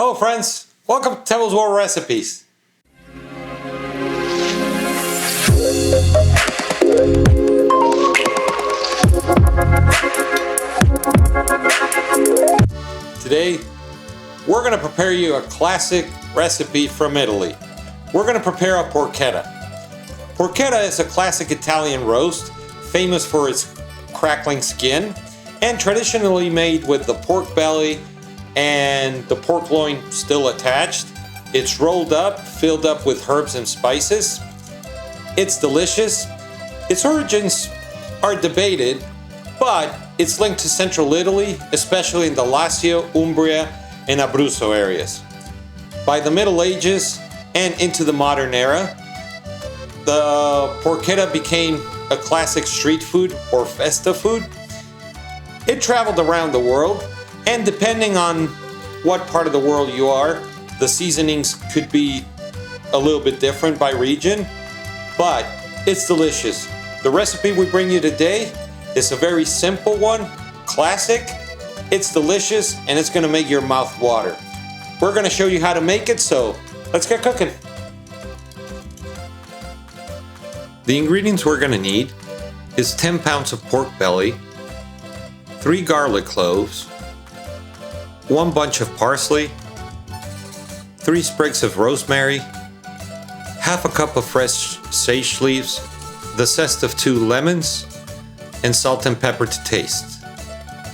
Hello friends, welcome to Tebo's World Recipes. Today, we're going to prepare you a classic recipe from Italy. We're going to prepare a porchetta. Porchetta is a classic Italian roast, famous for its crackling skin, and traditionally made with the pork belly and the pork loin still attached. It's rolled up, filled up with herbs and spices. It's delicious. Its origins are debated, but it's linked to central Italy, especially in the Lazio, Umbria, and Abruzzo areas. By the Middle Ages and into the modern era, the porchetta became a classic street food or festa food. It traveled around the world, and depending on what part of the world you are, the seasonings could be a little bit different by region, but it's delicious. The recipe we bring you today is a very simple one, classic. It's delicious, and it's gonna make your mouth water. We're gonna show you how to make it, so let's get cooking. The ingredients we're gonna need is 10 pounds of pork belly, 3 garlic cloves, 1 bunch of parsley, 3 sprigs of rosemary, half a cup of fresh sage leaves, the zest of 2 lemons, and salt and pepper to taste.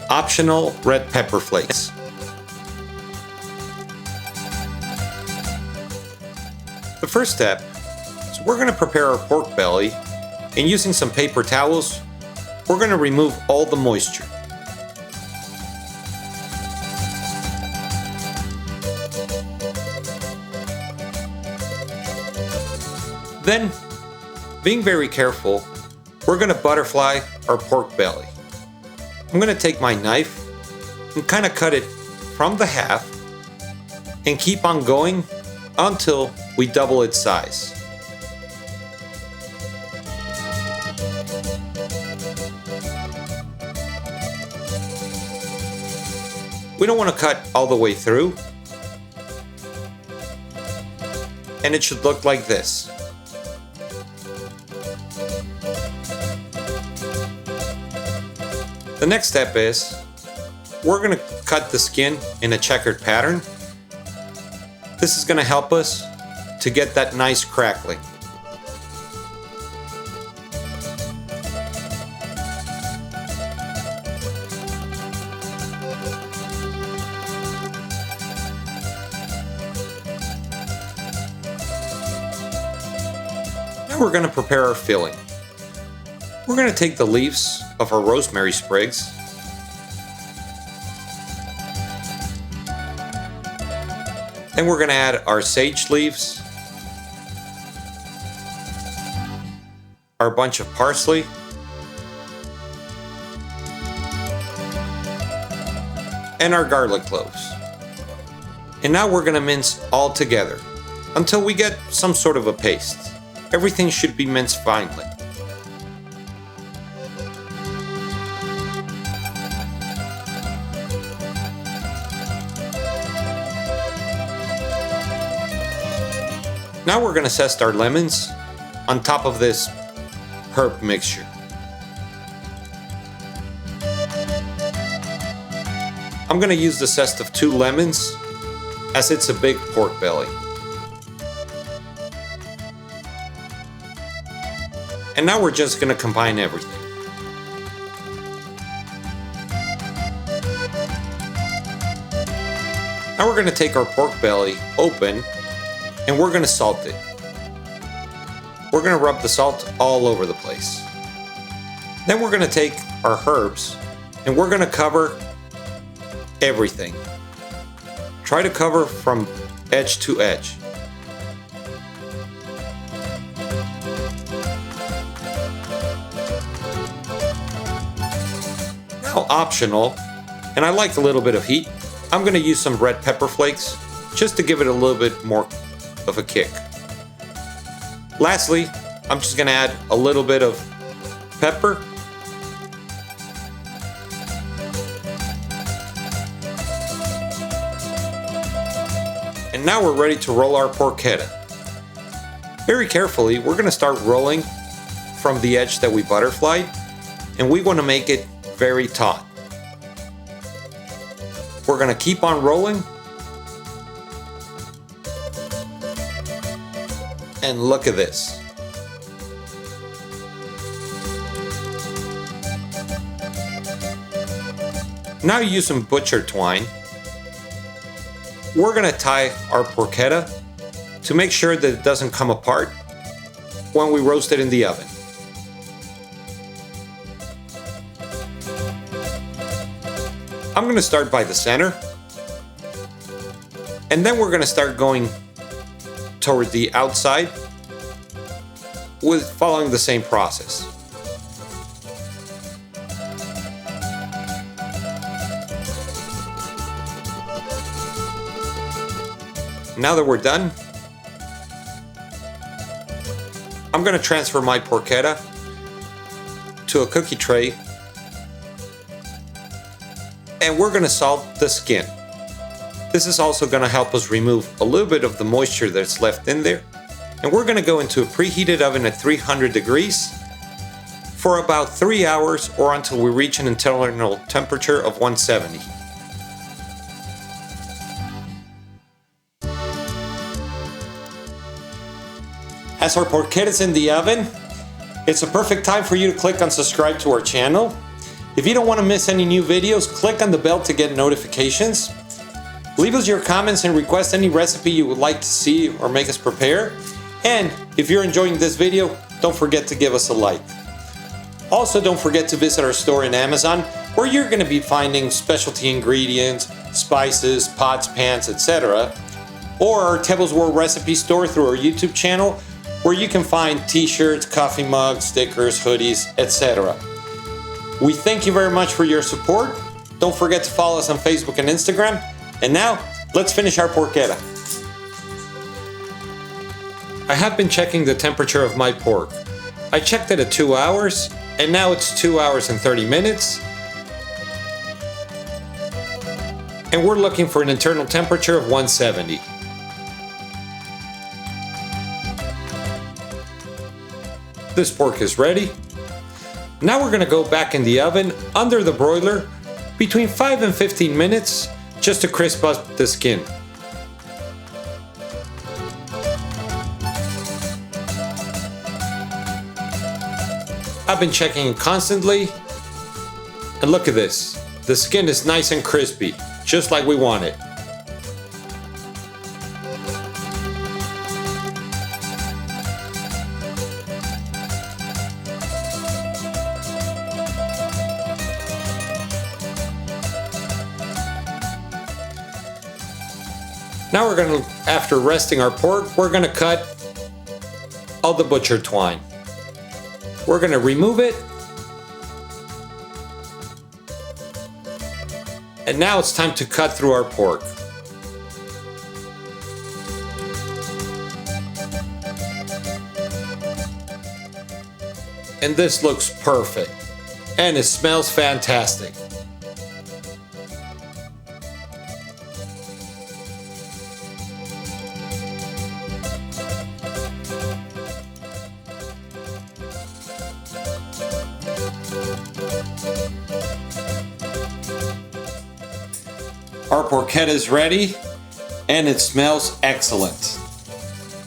Optional red pepper flakes. The first step is we're going to prepare our pork belly, and using some paper towels, we're going to remove all the moisture. Then, being very careful, we're going to butterfly our pork belly. I'm going to take my knife and kind of cut it from the half and keep on going until we double its size. We don't want to cut all the way through, and it should look like this. The next step is we're going to cut the skin in a checkered pattern. This is going to help us to get that nice crackling. Now we're going to prepare our filling. We're going to take the leaves of our rosemary sprigs, then we're going to add our sage leaves, our bunch of parsley, and our garlic cloves. And now we're going to mince all together until we get some sort of a paste. Everything should be minced finely. Now we're going to zest our lemons on top of this herb mixture. I'm going to use the zest of 2 lemons as it's a big pork belly. And now we're just going to combine everything. Now we're going to take our pork belly open and we're going to salt it. We're going to rub the salt all over the place. Then we're going to take our herbs and we're going to cover everything. Try to cover from edge to edge. Now optional, and I like a little bit of heat, I'm going to use some red pepper flakes just to give it a little bit more of a kick. Lastly, I'm just going to add a little bit of pepper And now we're ready to roll our porchetta. Very carefully, we're going to start rolling from the edge that we butterflied, and we want to make it very taut. We're going to keep on rolling. And look at this. Now use some butcher twine. We're going to tie our porchetta to make sure that it doesn't come apart when we roast it in the oven. I'm going to start by the center, and then we're going to start going toward the outside with following the same process. Now that we're done, I'm going to transfer my porchetta to a cookie tray, and we're going to salt the skin. This is also going to help us remove a little bit of the moisture that's left in there. And we're going to go into a preheated oven at 300 degrees for about 3 hours, or until we reach an internal temperature of 170. As our porchetta is in the oven, it's a perfect time for you to click on subscribe to our channel. If you don't want to miss any new videos, click on the bell to get notifications. Leave us your comments and request any recipe you would like to see or make us prepare. And if you're enjoying this video, don't forget to give us a like. Also, don't forget to visit our store in Amazon, where you're going to be finding specialty ingredients, spices, pots, pans, etc. Or our Tebo's World Recipe store through our YouTube channel, where you can find t-shirts, coffee mugs, stickers, hoodies, etc. We thank you very much for your support. Don't forget to follow us on Facebook and Instagram. And now, let's finish our porchetta. I have been checking the temperature of my pork. I checked it at 2 hours, and now it's 2 hours and 30 minutes. And we're looking for an internal temperature of 170. This pork is ready. Now we're going to go back in the oven under the broiler between 5 and 15 minutes just to crisp up the skin. I've been checking it constantly, and look at this. The skin is nice and crispy, just like we want it. Now we're going to, after resting our pork, we're going to cut all the butcher twine. We're going to remove it. And now it's time to cut through our pork. And this looks perfect. And it smells fantastic. Our porchetta is ready, and it smells excellent.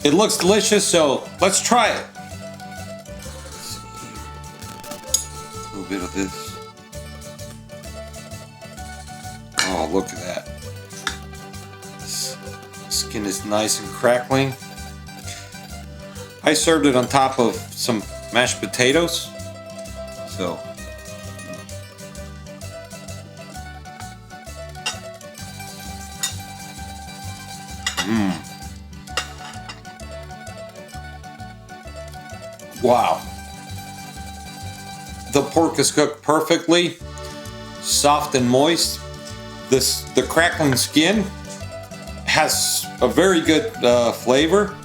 It looks delicious, so let's try it. A little bit of this. Oh, look at that. Skin is nice and crackling. I served it on top of some mashed potatoes. So wow. The pork is cooked perfectly, soft and moist. The crackling skin has a very good flavor,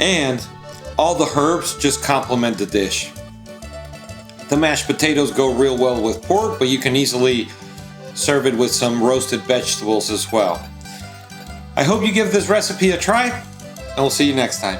and all the herbs just complement the dish. The mashed potatoes go real well with pork, but you can easily serve it with some roasted vegetables as well. I hope you give this recipe a try, and we'll see you next time.